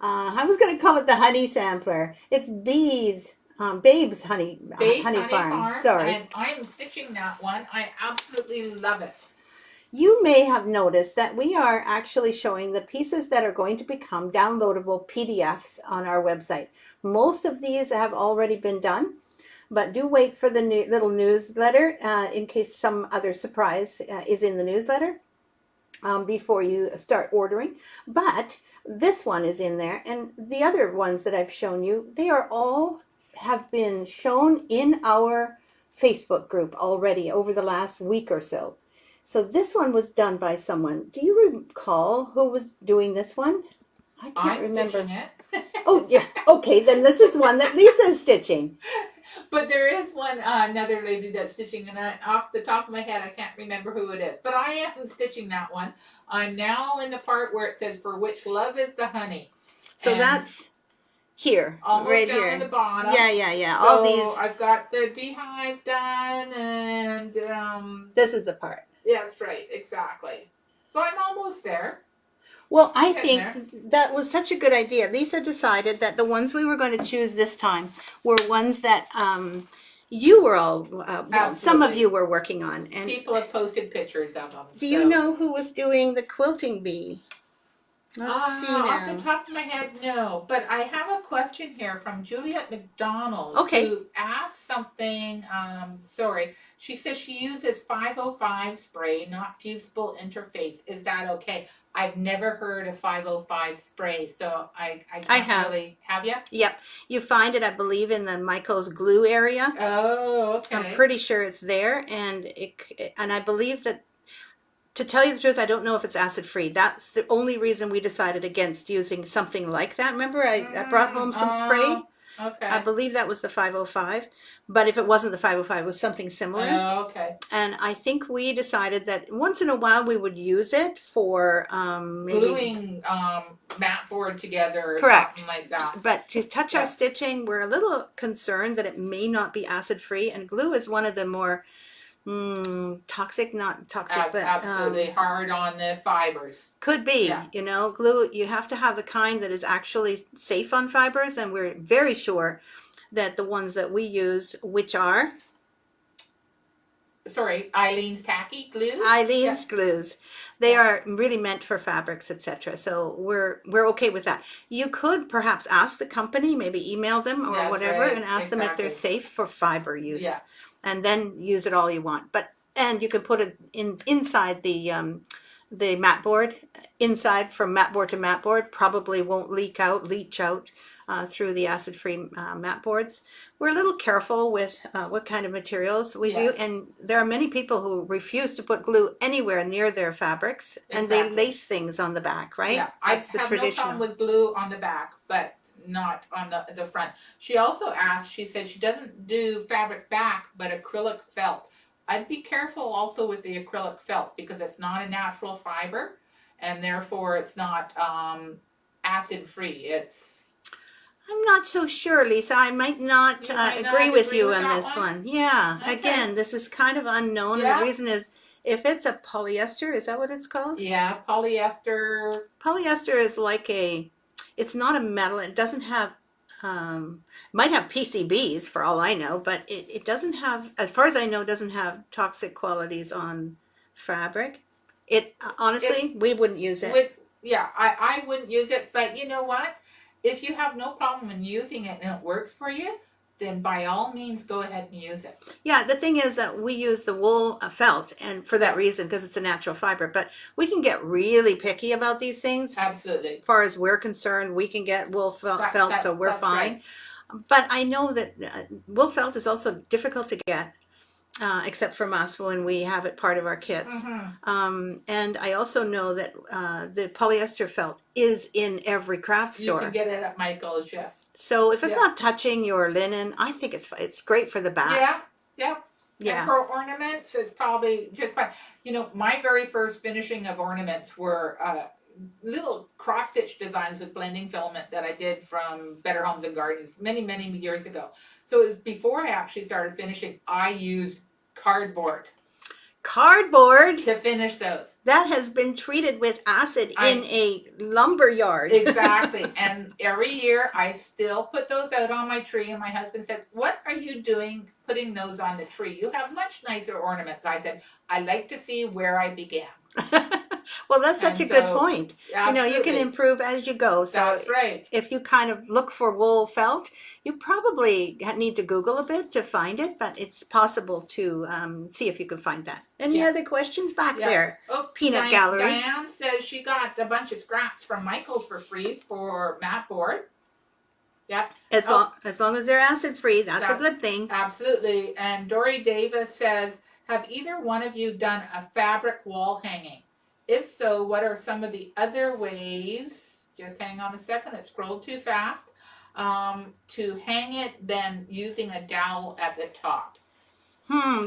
I was going to call it the honey sampler. It's Babe's honey farm. Sorry. And I'm stitching that one. I absolutely love it. You may have noticed that we are actually showing the pieces that are going to become downloadable PDFs on our website. Most of these have already been done, but do wait for the little newsletter in case some other surprise is in the newsletter before you start ordering. But this one is in there, and the other ones that I've shown you, they are all have been shown in our Facebook group already over the last week or so. So this one was done by someone. Do you recall who was doing this one? I can't remember. Stitching it. Oh, yeah. Okay, then this is one that Lisa is stitching. But there is one another lady that's stitching, and off the top of my head, I can't remember who it is. But I am stitching that one. I'm now in the part where it says, "For which love is the honey." So and that's here, almost right down here. At the bottom. Yeah. So all these. I've got the beehive done, and this is the part. Yeah, that's right, exactly. So I'm almost there. Well, I think that was such a good idea. Lisa decided that the ones we were going to choose this time were ones that you were all, well, some of you were working on. And people have posted pictures of them. Do you know who was doing the quilting bee? Let's see now. Off the top of my head, no. But I have a question here from Juliet McDonald. Okay. Who asked something, sorry. She says she uses 505 spray, not fusible interface. Is that okay? I've never heard of 505 spray, so I can't really. Have you? Yep. You find it, I believe, in the Michael's glue area. Oh, okay. I'm pretty sure it's there, and I believe that, to tell you the truth, I don't know if it's acid free. That's the only reason we decided against using something like that. Remember, I brought home some spray. Okay. I believe that was the 505, but if it wasn't the 505, it was something similar. Oh, okay. And I think we decided that once in a while we would use it for maybe gluing mat board together or correct. Something like that. But to touch our stitching, we're a little concerned that it may not be acid free, and glue is one of the more toxic, not toxic, but absolutely hard on the fibers. Could be, you know, glue. You have to have the kind that is actually safe on fibers, and we're very sure that the ones that we use, which are Eileen's tacky glue. Eileen's glues, they are really meant for fabrics, etc. So we're okay with that. You could perhaps ask the company, maybe email them or whatever, and ask them if they're safe for fiber use. Yeah. And then use it all you want. And you can put it inside the mat board, inside from mat board to mat board. Probably won't leach out through the acid-free mat boards. We're a little careful with what kind of materials we do, and there are many people who refuse to put glue anywhere near their fabrics, and they lace things on the back, right? Yeah, that's the traditional. I have no problem with glue on the back, but not on the front. She also asked, she said she doesn't do fabric back, but acrylic felt. I'd be careful also with the acrylic felt because it's not a natural fiber, and therefore it's not acid free. I'm not so sure, Lisa. I might not agree with you on this one. Yeah. Okay. Again, this is kind of unknown. Yeah. And the reason is if it's a polyester, is that what it's called? Yeah, polyester. Polyester is like it's not a metal. It doesn't have, might have PCBs for all I know, but it doesn't have, as far as I know, doesn't have toxic qualities on fabric. Honestly, we wouldn't use it. yeah, I wouldn't use it. But you know what? If you have no problem in using it and it works for you, then by all means go ahead and use it. Yeah, the thing is that we use the wool felt, and for that Yeah. reason, because it's a natural fiber. But we can get really picky about these things. Absolutely. As far as we're concerned, we can get wool felt, so we're That's fine. right. But I know that wool felt is also difficult to get, except from us when we have it part of our kits. And I also know that the polyester felt is in every craft You can store. get it at Michael's, yes. So if it's Yeah. not touching your linen, I think it's great for the back. Yeah, yeah. And Yeah. for ornaments, it's probably just fine. You know, my very first finishing of ornaments were little cross stitch designs with blending filament that I did from Better Homes and Gardens many, many years ago. So it was before I actually started finishing, I used cardboard Cardboard to finish those. that has been treated with acid I- in a lumber yard. Exactly. And every year I still put those out on my tree. And my husband said, "What are you doing putting those on the tree? You have much nicer ornaments." I said, "I like to see where I began." Well, that's such And a good so, point. You know, you can absolutely. improve as you go. So That's right. if you kind of look for wool felt, you probably need to Google a bit to find it, but it's possible to see if you can find that. Any Yeah. other questions back Yeah. there? Oh, Peanut Gallery. Diane says she got a bunch of scraps from Michael's for free for mat board. Yeah. As long as they're acid free, that's a That- good thing. Absolutely. And Dory Davis says, "Have either one of you done a fabric wall hanging? If so, what are some of the other ways?" Just hang on a second, it scrolled too fast. To hang it, then using a dowel at the top.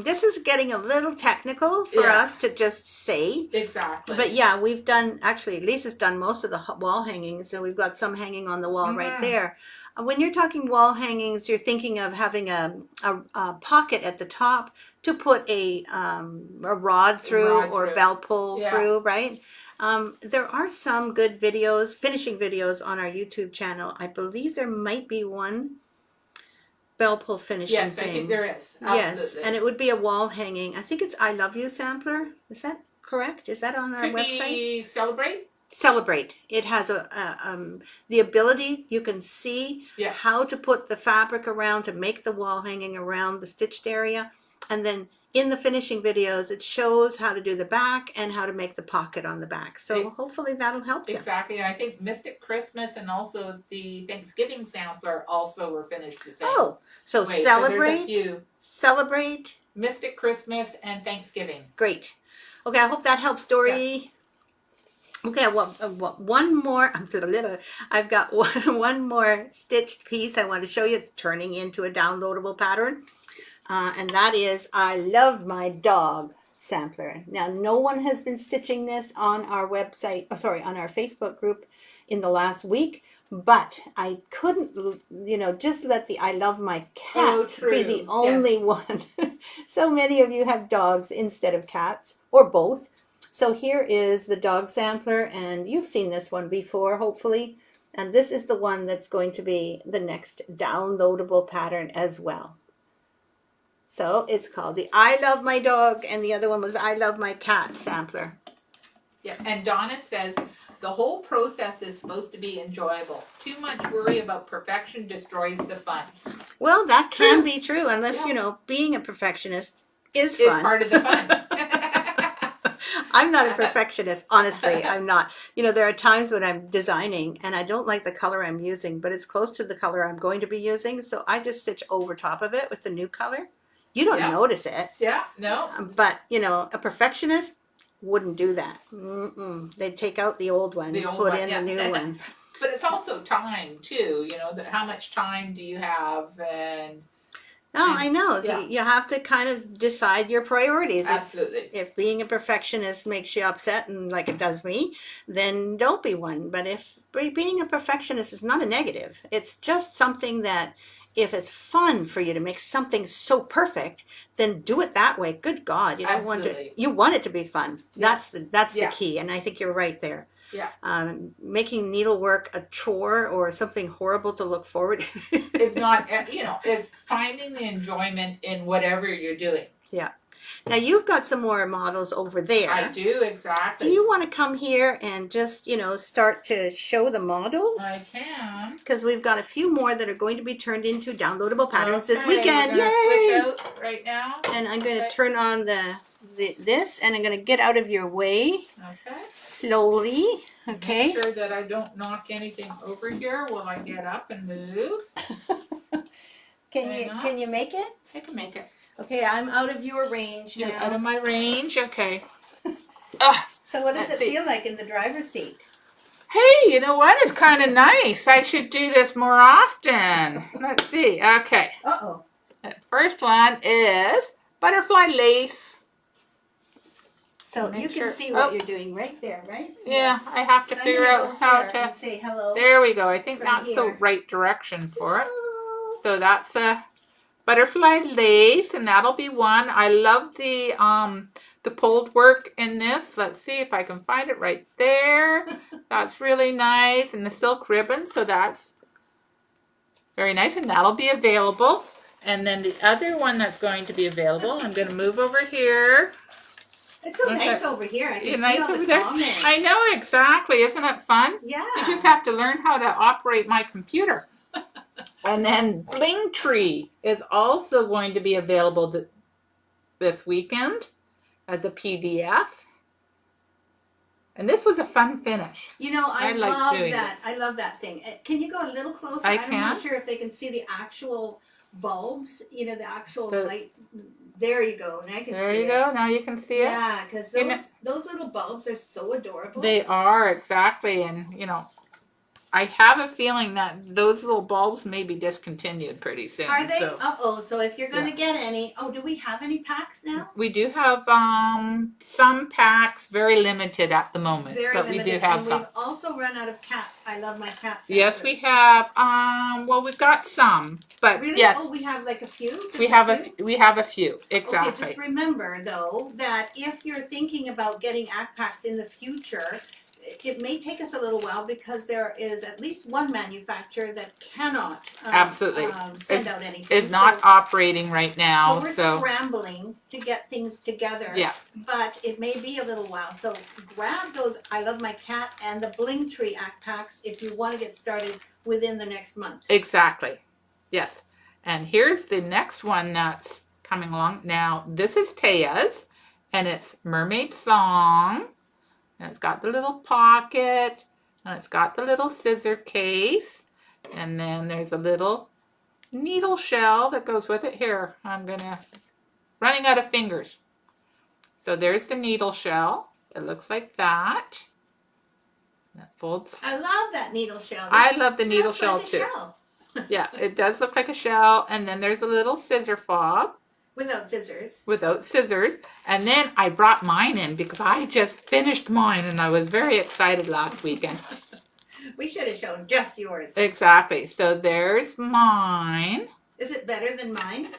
This is getting a little technical for Yeah. us to just say. Exactly. But yeah, we've done, actually, Lisa's done most of the wall hangings, so we've got some hanging on the wall right there. When you're talking wall hangings, you're thinking of having a pocket at the top to put a rod through or bell pull through, right? There are some good videos, finishing videos on our YouTube channel. I believe there might be one bell pull finishing Yes, thing. I think there is. Yes, Absolutely. and it would be a wall hanging. I think it's I Love You sampler. Is that correct? Is that on our Could website? be Celebrate. Celebrate. It has the ability, you can see Yeah. how to put the fabric around to make the wall hanging around the stitched area, and then in the finishing videos it shows how to do the back and how to make the pocket on the back. So hopefully that'll help you. Exactly, and I think Mystic Christmas and also the Thanksgiving sampler also were finished the same. Oh, so way. So there's a celebrate, few. celebrate. Mystic Christmas and Thanksgiving. Great. Okay, I hope that helps, Dory. Yeah. Okay, well, one more. I've got one more stitched piece I want to show you. It's turning into a downloadable pattern, and that is I Love My Dog sampler. Now, no one has been stitching this on our website. Oh, sorry, on our Facebook group in the last week. But I couldn't, just let the I Love My Cat be the only one. So many of you have dogs instead of cats, or both. So here is the dog sampler, and you've seen this one before, hopefully. And this is the one that's going to be the next downloadable pattern as well. So it's called the I Love My Dog, and the other one was I Love My Cat sampler. Yeah, and Donna says, the whole process is supposed to be enjoyable. Too much worry about perfection destroys the fun. Well, that can be true, unless, being a perfectionist is fun. It's part of the fun. I'm not a perfectionist, honestly. I'm not. There are times when I'm designing and I don't like the color I'm using, but it's close to the color I'm going to be using, so I just stitch over top of it with the new color. You don't notice it. Yeah, no. But, a perfectionist wouldn't do that. They'd take out the old one, put in the new one. But it's also time, too. How much time do you have? I know. Yeah. You have to kind of decide your priorities. Absolutely. If being a perfectionist makes you upset, and like it does me, then don't be one. But if being a perfectionist is not a negative, it's just something that if it's fun for you to make something so perfect, then do it that way. Good God, you don't want it to be fun. Yes. That's the key, and I think you're right there. Yeah. Making needlework a chore or something horrible to look forward is not, is finding the enjoyment in whatever you're doing. Yeah. Now you've got some more models over there. I do, exactly. Do you want to come here and just, start to show the models? I can. Because we've got a few more that are going to be turned into downloadable patterns this Okay, weekend. we're gonna Yay! switch out right now. And I'm going to turn on this, and I'm going to get out of your way Okay. slowly. Okay. Make sure that I don't knock anything over here while I get up and move. Can you make it? I can make it. Okay, I'm out of your range now. You're out of my range? Okay. So what does it feel like in the driver's seat? Hey, you know what? It's kind of nice. I should do this more often. Let's see. Okay. Uh-oh. The first one is butterfly lace. So you can see what you're doing right there, right? Yeah, yes. I have to figure out how to say hello. There we go. I think that's the right direction for it. So that's a butterfly lace, and that'll be one. I love the pulled work in this. Let's see if I can find it right there. That's really nice. And the silk ribbon, so that's very nice, and that'll be available. And then the other one that's going to be available, I'm going to move over here. It's so nice over here. I can see nice all over the there. comments. I know, exactly. Isn't it fun? Yeah. You just have to learn how to operate my computer. And then Bling Tree is also going to be available this weekend as a PDF. And this was a fun finish. I love that. I love that thing. Can you go a little closer? I'm not sure if they can see the actual bulbs, the actual light. There you go. Now I can see it. There you go. Now you can see it. Yeah, because those little bulbs are so adorable. They are, exactly. And, I have a feeling that those little bulbs may be discontinued pretty soon. Are they? So. So if you're going to get any, do we have any packs now? We do have some packs, very limited at the moment. Very but limited. We do have and some. We've also run out of cat. I love my cats. Yes, we have. Well, we've got some, but really? yes. Oh, we have like a few. We have a few. Exactly. Okay, just remember though that if you're thinking about getting act packs in the future, it may take us a little while because there is at least one manufacturer that cannot absolutely send out anything. Is not operating right now. So we're scrambling to get things together. Yeah. But it may be a little while. So grab those I Love My Cat and the Bling Tree act packs if you want to get started within the next month. Exactly. Yes. And here's the next one that's coming along. Now, this is Thea's, and it's Mermaid Song. And it's got the little pocket, and it's got the little scissor case, and then there's a little needle shell that goes with it. Here, running out of fingers. So there's the needle shell. It looks like that. That folds. I love that needle shell. I love the needle shell like too. Shell. Yeah, it does look like a shell, and then there's a little scissor fob. Without scissors. Without scissors. And then I brought mine in because I just finished mine and I was very excited last weekend. We should have shown just yours. Exactly. So there's mine. Is it better than mine?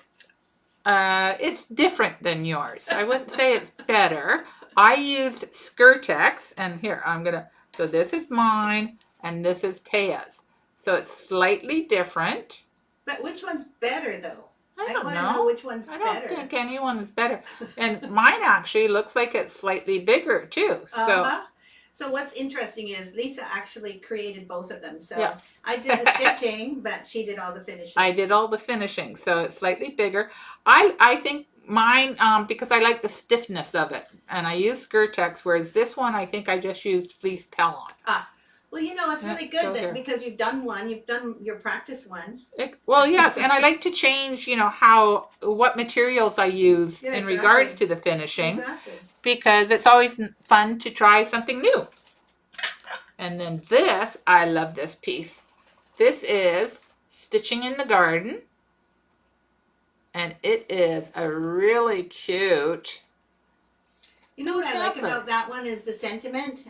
It's different than yours. I wouldn't say it's better. I used Skirtex, and here so this is mine and this is Thea's. So it's slightly different. But which one's better though? I don't want to know which one's better. I don't think anyone is better. And mine actually looks like it's slightly bigger too. So what's interesting is Lisa actually created both of them. So yeah. I did the stitching, but she did all the finishing. I did all the finishing, so it's slightly bigger. I think mine, because I like the stiffness of it, and I use Skirtex, whereas this one I think I just used fleece Pellon. Well, it's really good because you've done your practice one. Well, yes, and I like to change, what materials I use in regards to the finishing. Exactly. Because it's always fun to try something new. And then this, I love this piece. This is Stitching in the Garden. And it is a really cute. You know what I like about that one is the sentiment.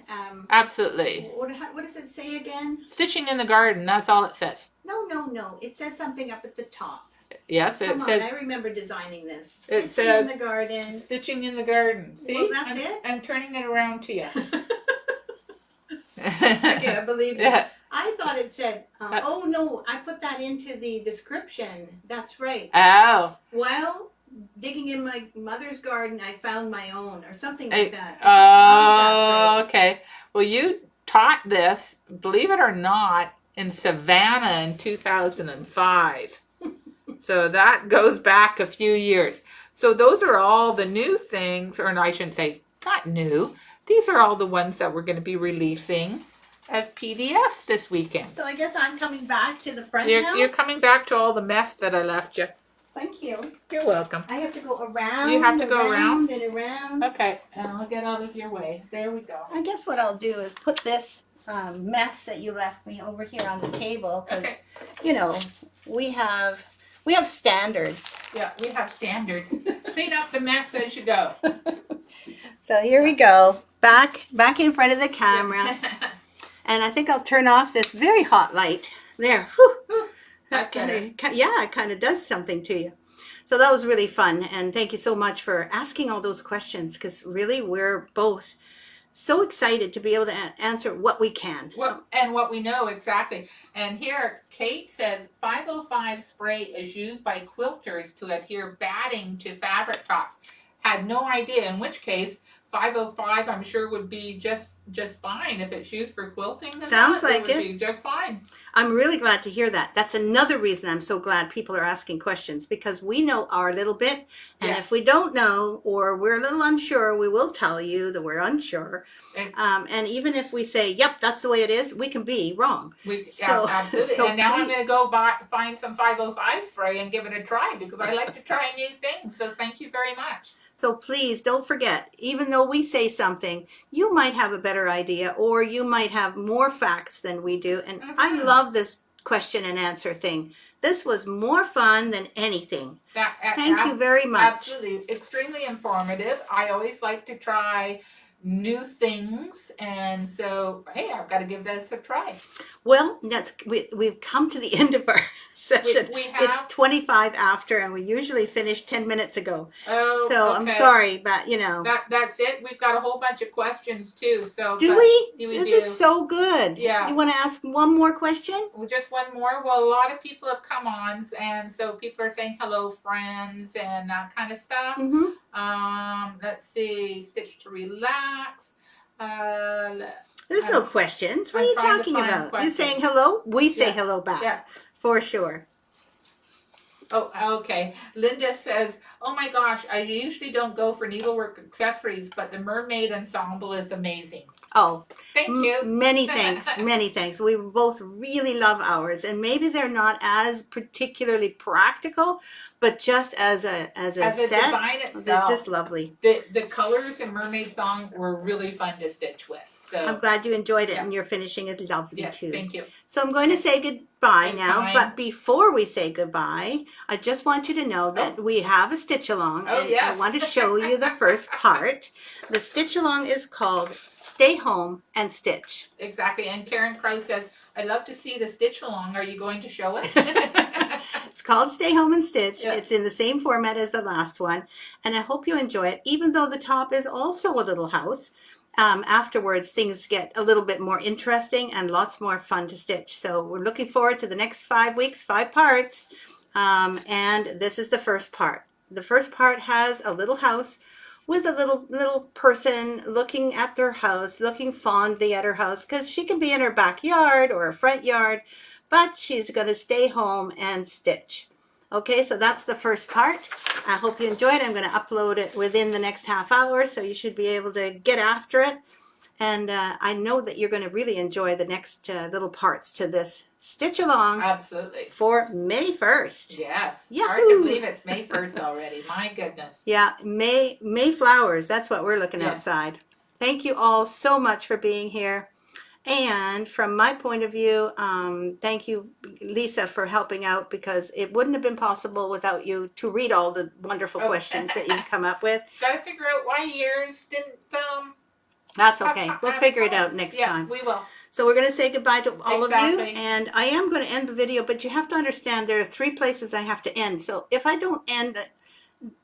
Absolutely. What does it say again? Stitching in the garden. That's all it says. No. It says something up at the top. Yes, it says. I remember desiging this. Stitching in the garden. Stitching in the garden. See? Well, that's it. I'm turning it around to you. Okay, I believe it. Yeah. I thought it said. Oh no, I put that into the description. That's right. Oh. Well, digging in my mother's garden, I found my own, or something like Hey, that. I just love that phrase. okay. Well, you taught this, believe it or not, in Savannah in 2005. So that goes back a few years. So those are all the new things, or I shouldn't say not new. These are all the ones that we're going to be releasing as PDFs this weekend. So I guess I'm coming back to the front You're, now. you're coming back to all the mess that I left you. Thank you. You're welcome. I have to go around. You have to go around and around. Okay, and I'll get out of your way. There we go. I guess what I'll do is put this mess that you left me over here on the table because, Okay. you know, we have standards. Yeah, we have standards. Clean up the mess as you go. So here we go, back in front of the camera, and I think I'll turn off this very hot light. There, whew. That's better. It kind of does something to you. So that was really fun, and thank you so much for asking all those questions, because really we're both so excited to be able to answer what we can. And what we know exactly. And here, Kate says 505 spray is used by quilters to adhere batting to fabric tops. Had no idea, in which case 505 I'm sure would be just fine if it's used for quilting. Sounds like it would be just fine. I'm really glad to hear that. That's another reason I'm so glad people are asking questions, because we know our little bit, and Yeah. if we don't know or we're a little unsure, we will tell you that we're unsure. And even if we say, yep, that's the way it is, we can be wrong. Absolutely. So and now I'm going to go find some 505 spray and give it a try, because I like to try new things. So thank you very much. So please don't forget, even though we say something, you might have a better idea, or you might have more facts than we do. And I love this question and answer thing. This was more fun than anything. Thank you very much. Absolutely. Extremely informative. I always like to try new things, and so hey, I've got to give this a try. Well, we've come to the end of our session. We have? It's 25 after, and we usually finish 10 minutes ago. Oh, so okay. I'm sorry, but you know. That's it. We've got a whole bunch of questions too. So do we? This is so good. Yeah. You want to ask one more question? Just one more. Well, a lot of people have come on, and so people are saying hello, friends, and that kind of stuff. Mm-hmm. Let's see. Stitch to relax. There's no questions. What are you talking about? You saying hello? We say hello back. Yeah. For sure. Oh, okay. Linda says, oh my gosh, I usually don't go for needlework accessories, but the mermaid ensemble is amazing. Oh, thank you. Many thanks. Many thanks. We both really love ours, and maybe they're not as particularly practical, but just as a set, design itself, they're just lovely. The colors in Mermaid Song were really fun to stitch with. So I'm glad you enjoyed it, and your finishing is lovely too. Thank you. So I'm going to say goodbye now, but before we say goodbye, I just want you to know that we have a stitch along, and I want to show you the first part. The stitch along is called Stay Home and Stitch. Exactly. And Karen Crow says, I'd love to see the stitch along. Are you going to show it? It's called Stay Home and Stitch. Yeah. It's in the same format as the last one, and I hope you enjoy it, even though the top is also a little house. Afterwards, things get a little bit more interesting and lots more fun to stitch. So we're looking forward to the next 5 weeks, 5 parts. And this is the first part. The first part has a little house with a little person looking at their house, looking fondly at her house, because she can be in her backyard or her front yard, but she's going to stay home and stitch. Okay, so that's the first part. I hope you enjoyed it. I'm going to upload it within the next half hour, so you should be able to get after it. And I know that you're going to really enjoy the next little parts to this stitch along. Absolutely. For May 1st. Yes. Yahoo! Hard to believe it's May 1st already. My goodness. Yeah, May flowers. That's what we're looking outside. Thank you all so much for being here. And from my point of view, thank you, Lisa, for helping out, because it wouldn't have been possible without you to read all the wonderful questions that you've come up with. Got to figure out why yours didn't That's okay. We'll figure it out next time. We will. So we're going to say goodbye to all of you. And I am going to end the video, but you have to understand there are 3 places I have to end. So if I don't end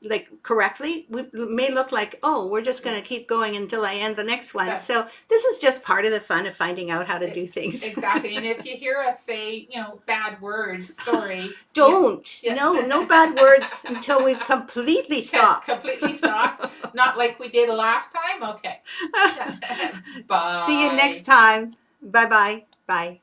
like correctly, we may look like, oh, we're just going to keep going until I end the next one. Yeah. So this is just part of the fun of finding out how to do things. Exactly. And if you hear us say, bad words, sorry. Don't. Yeah. No bad words until we've completely stopped. Completely stopped. Not like we did last time. Okay. Bye. See you next time. Bye-bye. Bye.